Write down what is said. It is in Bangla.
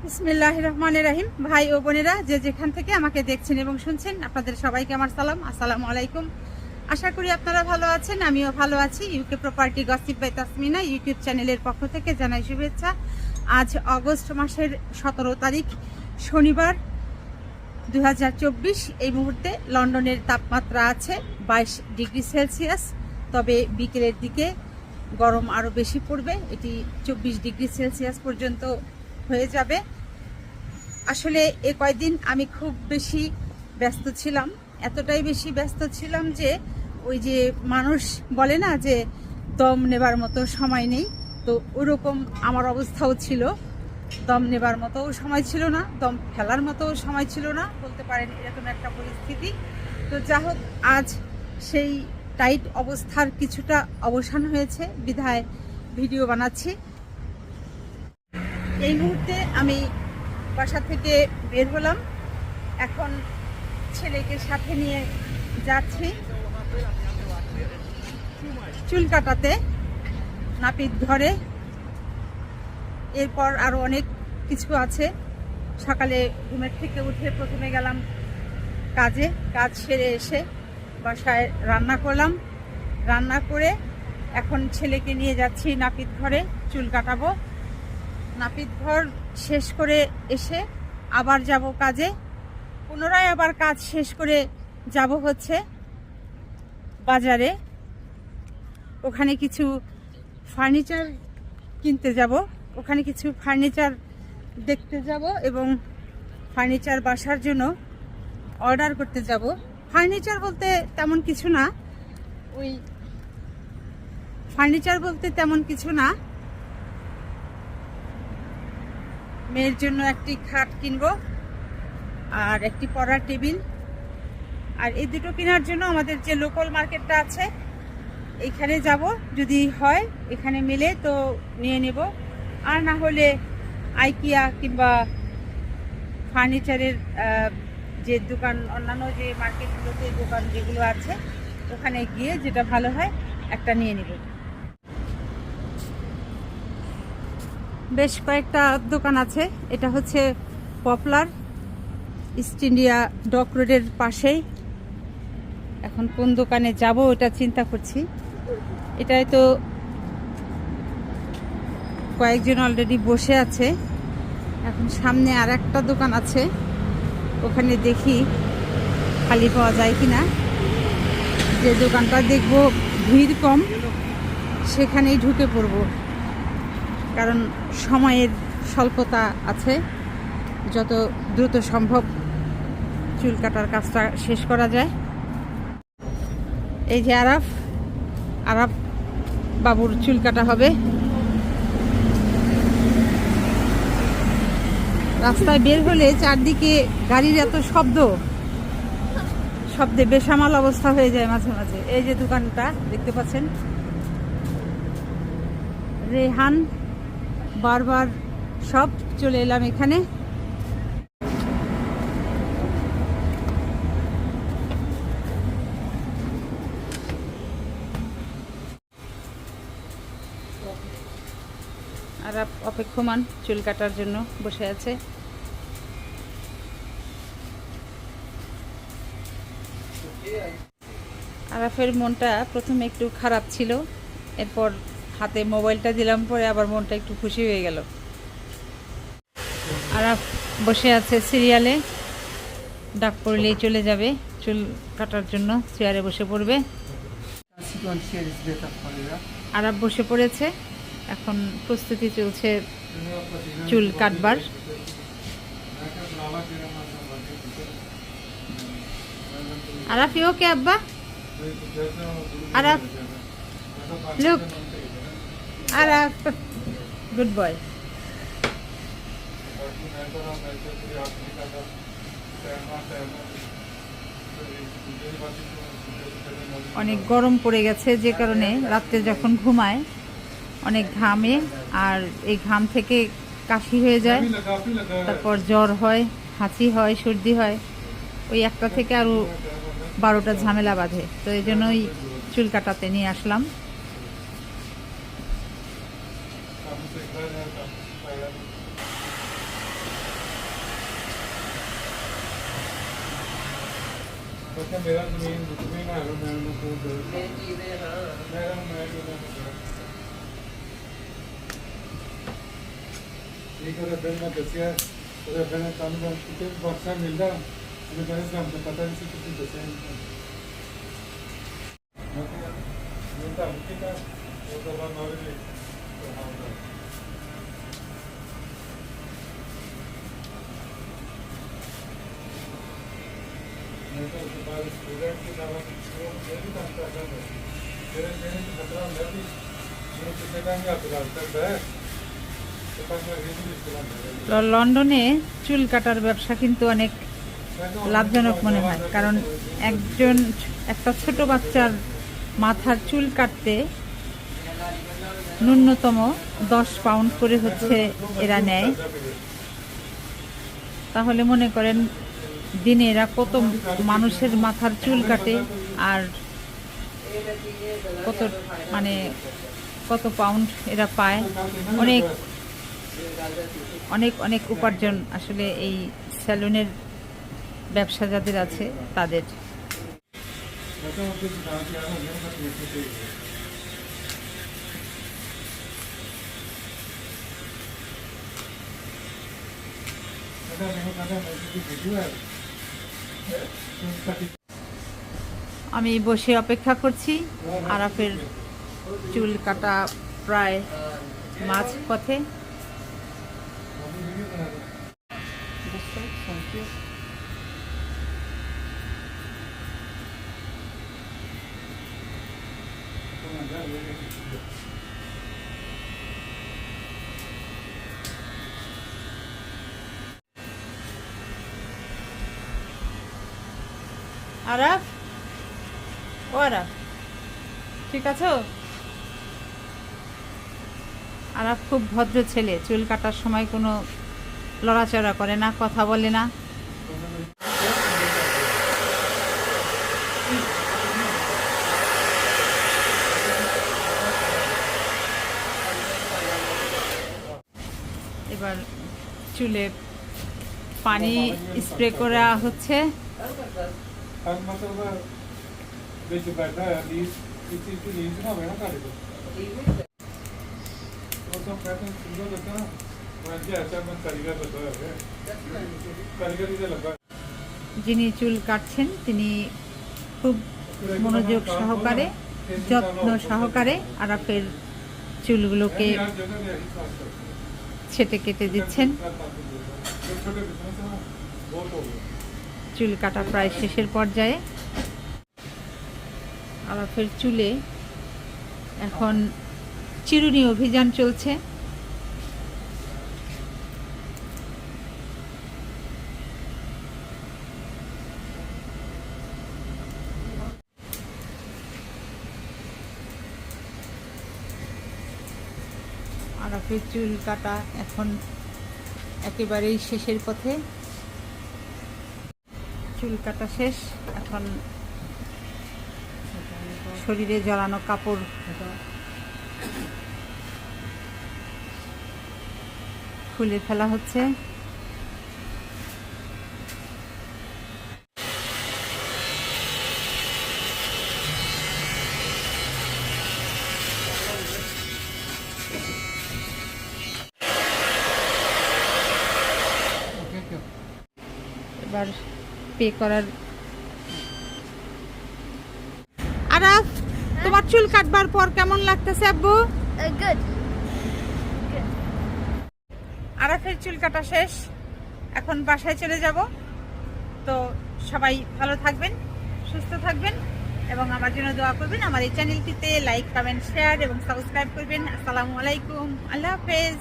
বিসমিল্লাহির রহমানির রহিম। ভাই ও বোনেরা যে যেখান থেকে আমাকে দেখছেন এবং শুনছেন, আপনাদের সবাইকে আমার সালাম, আসসালামু আলাইকুম। আশা করি আপনারা ভালো আছেন, আমিও ভালো আছি। UK property gossip by Tasmina YouTube চ্যানেলের পক্ষ থেকে জানাই শুভেচ্ছা। আজ অগস্ট মাসের 17 তারিখ শনিবার 2024। এই মুহূর্তে লন্ডনের তাপমাত্রা আছে 22 ডিগ্রি সেলসিয়াস। তবে বিকেলের দিকে গরম আরও বেশি পড়বে, এটি 24 ডিগ্রি সেলসিয়াস পর্যন্ত হয়ে যাবে। আসলে এ কয়দিন আমি খুব বেশি ব্যস্ত ছিলাম, এতটাই বেশি ব্যস্ত ছিলাম যে ওই যে মানুষ বলে না যে দম নেবার মতো সময় নেই, তো ওরকম আমার অবস্থাও ছিল। দম নেবার মতো সময় ছিল না, দম ফেলার মতো সময় ছিল না বলতে পারেন, এরকম একটা পরিস্থিতি। তো যা হোক, আজ সেই টাইট অবস্থার কিছুটা অবসান হয়েছে, বিধায় ভিডিও বানাচ্ছি। এই মুহূর্তে আমি বাসা থেকে বের হলাম, এখন ছেলেকে সাথে নিয়ে যাচ্ছি চুল কাটাতে নাপিত ঘরে। এরপর আরও অনেক কিছু আছে। সকালে ঘুমের থেকে উঠে প্রথমে গেলাম কাজে, কাজ সেরে এসে বাসায় রান্না করলাম। রান্না করে এখন ছেলেকে নিয়ে যাচ্ছি নাপিত ঘরে, চুল কাটাবো। নাপিত ঘর শেষ করে এসে আবার যাব কাজে, পুনরায় আবার কাজ শেষ করে যাব হচ্ছে বাজারে। ওখানে কিছু ফার্নিচার কিনতে যাব, ওখানে কিছু ফার্নিচার দেখতে যাব এবং ফার্নিচার বাসার জন্য অর্ডার করতে যাব। ফার্নিচার বলতে তেমন কিছু না, ওই ফার্নিচার বলতে তেমন কিছু না, মেয়ের জন্য একটি খাট কিনবো আর একটি পড়ার টেবিল। আর এই দুটো কেনার জন্য আমাদের যে লোকাল মার্কেটটা আছে এইখানে যাব, যদি হয় এখানে মিলে তো নিয়ে নেব, আর না হলে আইকিয়া কিংবা ফার্নিচারের যে দোকান, অন্যান্য যে মার্কেটগুলোতে দোকান যেগুলো আছে ওখানে গিয়ে যেটা ভালো হয় একটা নিয়ে নেব। বেশ কয়েকটা দোকান আছে, এটা হচ্ছে পপুলার ইস্ট ইন্ডিয়া ডক রোডের পাশেই। এখন কোন দোকানে যাব ওটা চিন্তা করছি। এটাই তো কয়েকজন অলরেডি বসে আছে। এখন সামনে আর একটা দোকান আছে, ওখানে দেখি খালি পাওয়া যায় কিনা। যে দোকানটা দেখব ভিড় কম সেখানেই ঢুকে পড়ব, কারণ সময়ের স্বল্পতা আছে। যত দ্রুত সম্ভব চুল কাটার কাজটা শেষ করা যায়। এই যে আরাফ বাবুর চুল কাটা হবে। রাস্তায় বের হলে চারদিকে গাড়ির এত শব্দে বেসামাল অবস্থা হয়ে যায় মাঝে মাঝে। এই যে দোকানটা দেখতে পাচ্ছেন, রেহান বারবার সব, চলে এলাম এখানে। আর অপেক্ষমান চুল কাটার জন্য বসে আছে। আরাফের মনটা প্রথমে একটু খারাপ ছিল, এরপর হাতে মোবাইলটা দিলাম, পরে আবার মনটা একটু খুশি হয়ে গেল। আরাফ বসে আছে সিরিয়ালে, ডাক পড়লেই চলে যাবে চুল কাটার জন্য, চেয়ারে বসে পড়বে। আরাফ বসে পড়েছে, এখন প্রস্তুতি চলছে চুল কাটবার। আরাফ ওকে আব্বা, Araf look, Araf good boy. অনেক গরম পড়ে গেছে, যে কারণে রাত্রে যখন ঘুমায় অনেক ঘামে, আর এই ঘাম থেকে কাশি হয়ে যায়, তারপর জ্বর হয়, হাঁচি হয়, সর্দি হয়। ওই একটা থেকে আরও 12টা ঝামেলা বাঁধে। তো এই জন্যই চুল কাটাতে নিয়ে আসলাম। मेरा जमीन तुम्हें ना लो मैं उनको दे मेरा मैं ये करे फिर मैं दसिया और फिर काम में कितने बक्सा मिलता हमें कहने से हमको पता नहीं कितने दसिया मिलता मुझे का वो तो बात नॉलेज है तो हाँ मैं तो उसके बाद स्टूडेंट की तरह वो मेरी काम करता है मेरे मेरे की खतरा मैं भी मैं कितने टाइम का फिलहाल तक है तो पास में रीजन इस्तेमाल লন্ডনে চুল কাটার ব্যবসা কিন্তু অনেক লাভজনক মনে হয়, কারণ একটা ছোট বাচ্চার মাথার চুল কাটতে ন্যূনতম 10 পাউন্ড করে হচ্ছে এরা নেয়। তাহলে মনে করেন দিনে এরা কত মানুষের মাথার চুল কাটে আর কত মানে কত পাউন্ড এরা পায়। অনেক অনেক অনেক উপার্জন আসলে এই স্যালুনের ব্যবসা যাদের আছে তাদের। আমি বসে অপেক্ষা করছি। আরাফের চুল কাটা প্রায় মাঝ পথে। আরাফ, ও আরাফ, ঠিক আছো? আরাফ খুব ভদ্র ছেলে, চুল কাটার সময় কোনো লড়াচড়া করে না, কথা বলে না। এবার চুলে পানি স্প্রে করা হচ্ছে। ਵਿੱਚ ਬੈਠਾ ਹੈ ਲੀਜ਼ ਇਸ ਚੀਜ਼ ਦੀ ਲੀਜ਼ ਨਾ ਹੋਵੇ ਨਾ ਤੁਹਾਡੇ ਕੋਲ ਉਹ ਤਾਂ ਪੈਟਰਨ ਸਿੰਗਲ ਲੱਗਾ ਨਾ ਉਹ ਅੱਜ ਐਸਾ ਮੈਂ ਕਾਰੀਗਰ ਲੱਗਾ ਹੋਇਆ ਹੈ ਕਾਰੀਗਰੀ ਦਾ ਲੱਗਾ। যিনি চুল কাটছেন তিনি খুব মনোযোগ সহকারে যত্ন সহকারে আরাফের চুলগুলোকে ছেটে কেটে দিচ্ছেন। চুল কাটা প্রায় শেষের পর্যায়ে। আরাফের চুলে এখন চিরুনি অভিযান চলছে। আরাফের চুল কাটা এখন একেবারেই শেষের পথে। চুল কাটা শেষ, এখন শরীরে জড়ানো কাপড় খুলে ফেলা হচ্ছে। এবার পে করার। আরাফ, তোমার চুল কাটবার পর কেমন লাগতেছে আব্বু? Good. আরাফের চুল কাটা শেষ, এখন বাসায় চলে যাব। তো সবাই ভালো থাকবেন, সুস্থ থাকবেন এবং আমার জন্য দোয়া করবেন। আমার এই চ্যানেলটিতে লাইক, কমেন্ট, শেয়ার এবং সাবস্ক্রাইব করবেন। আসসালামু আলাইকুম, আল্লাহ হাফেজ।